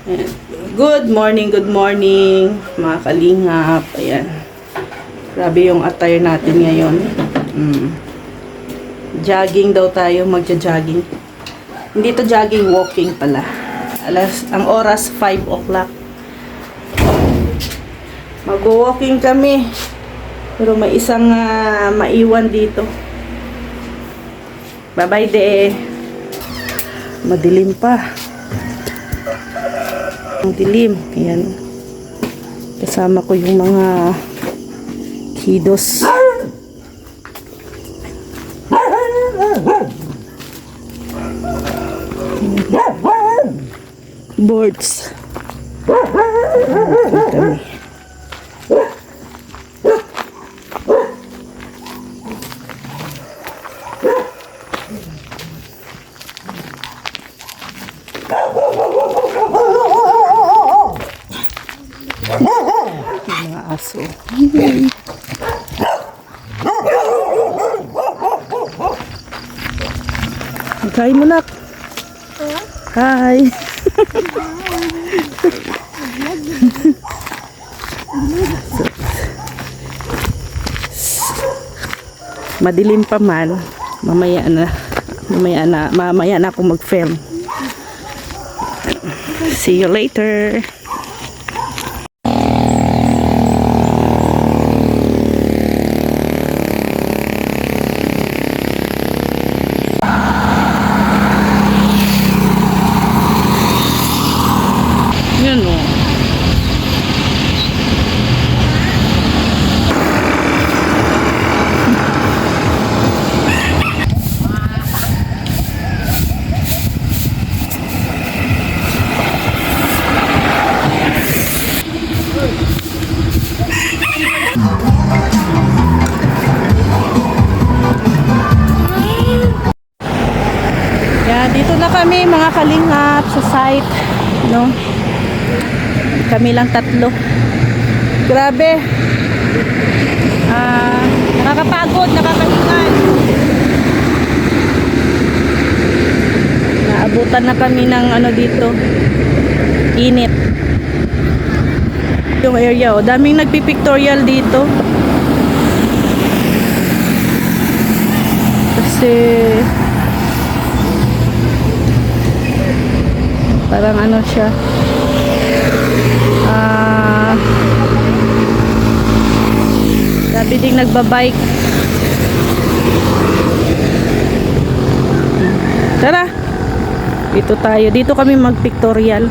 Good morning mga kalingap. Ayan. Grabe yung attire natin ngayon. Jogging daw tayo, magja-jogging. Hindi to jogging, walking pala. Ang oras 5 o'clock. Mag-walking kami. Pero may isang maiwan dito. Bye-bye de. Madilim pa. Ang dilim. Ayan. Kasama ko yung mga kiddos. Birds. Kami. Mga aso. Kain mo, nak. Hi. Madilim pa man. Mamaya na ako mag-film. See you later. Yan o. Yeah, dito na kami mga kalingap sa site, no? Kami lang tatlo. Grabe. Nakakapagod, nakakahingal. Naabutan na kami ng ano dito. Init. Yung area, oh, daming nagpipictorial dito. Kasi parang ano siya, sabi ding nagbabike. Tara, dito tayo, dito kami mag-pictorial.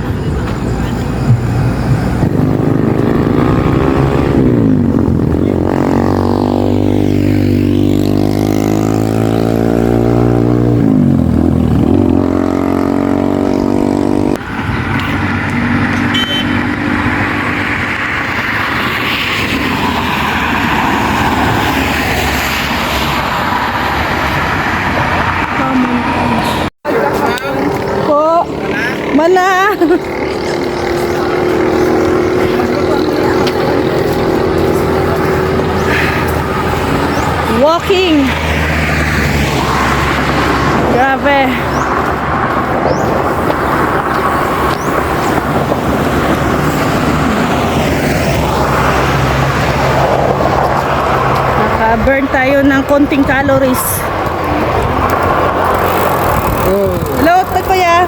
Mana? Walking. Grabe. Naka-burn tayo ng konting calories. Oh. Hello, kuya.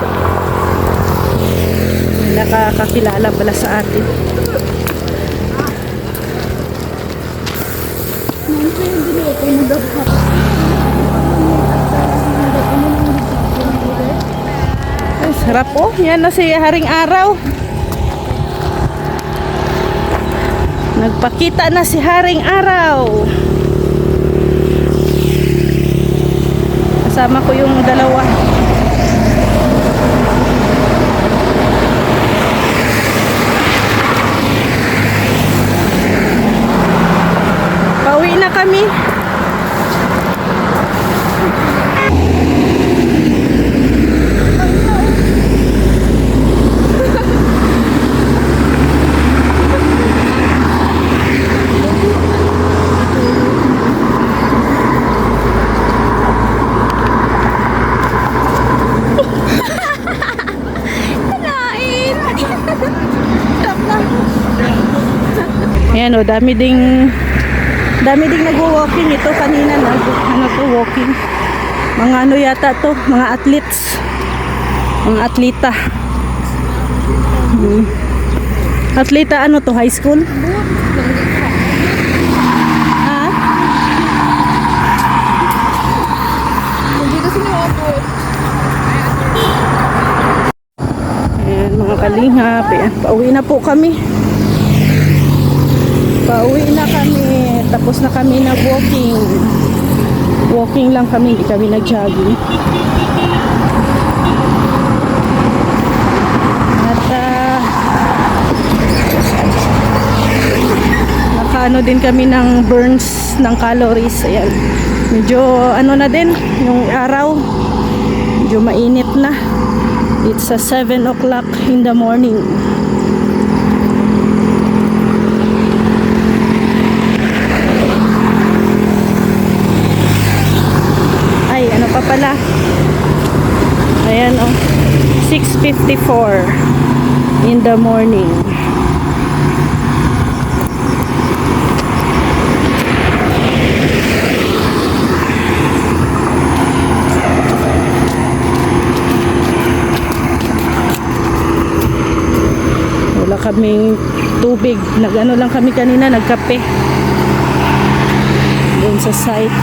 Nakakakilala pala sa atin. Ay, sarap oh. Yan na si Haring Araw. Nagpakita na si Haring Araw. Kasama ko yung dalawa. Pauwi na kami. Ayan o, dami ding nagwo-walking ito kanina na. Ano to, walking. Mga ano yata to, mga athletes. Mga atleta. Atleta ano to, high school? Ha? Ayan mga kalingap. Ayan, pauwi na po kami. Pauwi na kami. Tapos na kami nag-walking. Walking lang kami, hindi kami nag-jogging. At nakaano din kami ng burns ng calories. Ayan. Medyo ano na din yung araw. Medyo mainit na. It's 7 o'clock in the morning. Ay, ano pa pala? Ayan oh. 6:54 in the morning. Wala kaming tubig. Nag-ano lang kami kanina, nagkape. Doon sa site.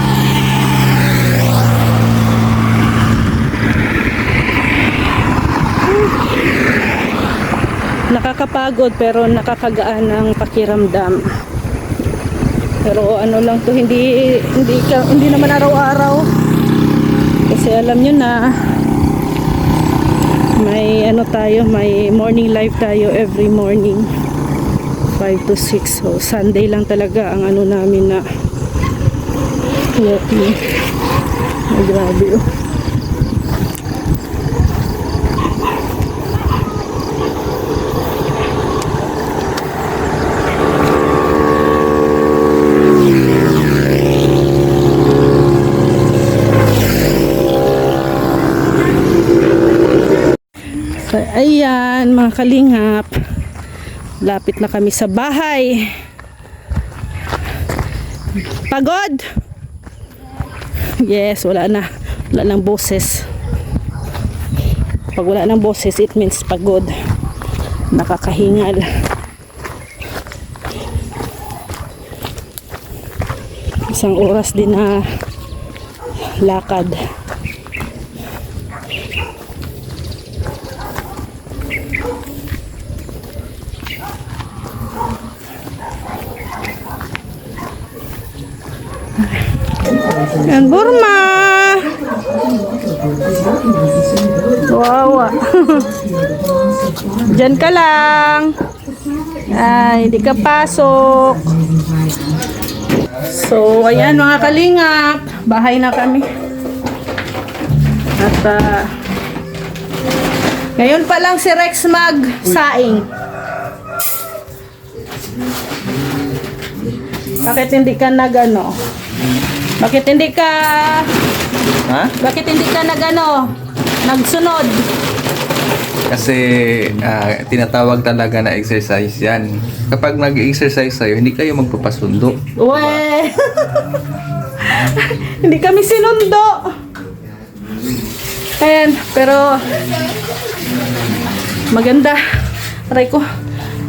Nakakapagod pero nakakagaan ng pakiramdam. Pero ano lang to, hindi naman araw-araw. Kasi alam nyo na may ano tayo, may morning live tayo every morning 5 to 6. So Sunday lang talaga ang ano namin na walking. Ay, grabe oh. So, ayan mga kalingap, lapit na kami sa bahay. Pagod? Yes, wala nang boses. Pag wala nang boses, it means pagod, nakakahingal. Isang oras din na lakad. Yan, Burma. Wow. Diyan ka lang. Ay, hindi ka pasok. So, ayan mga kalingap. Bahay na kami. At, ngayon pa lang si Rex mag-saing. Bakit hindi ka nag-ano? Bakit hindi ka... Ha? Bakit hindi ka nagsunod? Kasi tinatawag talaga na exercise yan. Kapag nag-exercise sa'yo, hindi kayo magpapasundo. Uwe! Hindi kami sinundo. Ayan, pero maganda. Aray ko.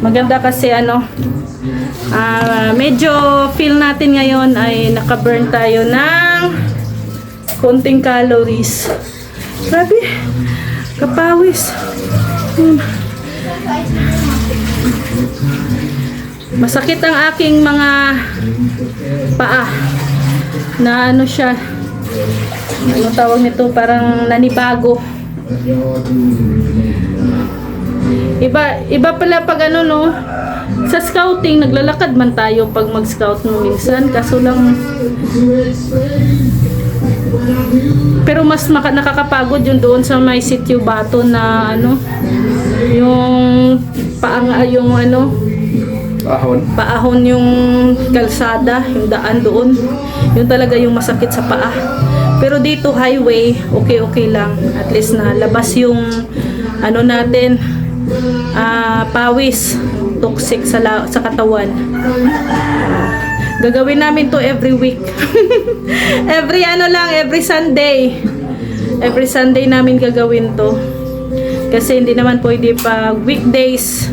Maganda kasi medyo feel natin ngayon ay naka-burn tayo ng konting calories. Grabe, kapawis. Masakit ang aking mga paa na siya, ano tawag nito, parang nanibago. Iba pala pag sa scouting, naglalakad man tayo pag mag-scout mo minsan, kaso lang pero mas nakakapagod yun doon sa may sitio bato na yung paahon yung kalsada, yung daan doon, yun talaga yung masakit sa paa. Pero dito highway, okay lang, at least na labas yung natin, pawis. toxic sa katawan. Gagawin namin to every week. Every Sunday. Every Sunday namin gagawin to. Kasi hindi naman pwede pa weekdays.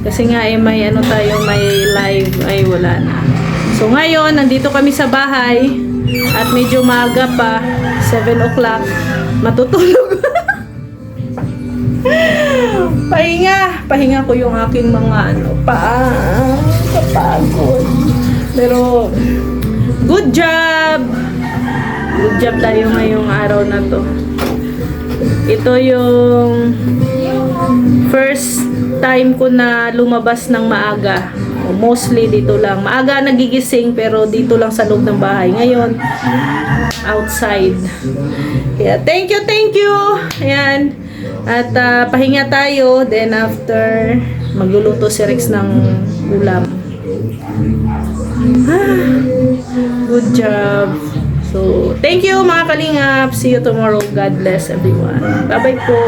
Kasi nga may may live, ay wala na. So ngayon, nandito kami sa bahay at medyo maaga pa, 7 o'clock, matutulog. Pahinga ko yung aking mga kapagod. Pero good job tayo ngayong araw na to. Ito yung first time ko na lumabas ng maaga. Mostly dito lang. Maaga nagigising pero dito lang sa loob ng bahay. Ngayon, outside. Kaya thank you. Ayan. At pahinga tayo. Then after, magluluto si Rex ng ulam. Good job. So, thank you mga kalingap. See you tomorrow. God bless everyone. Bye-bye po.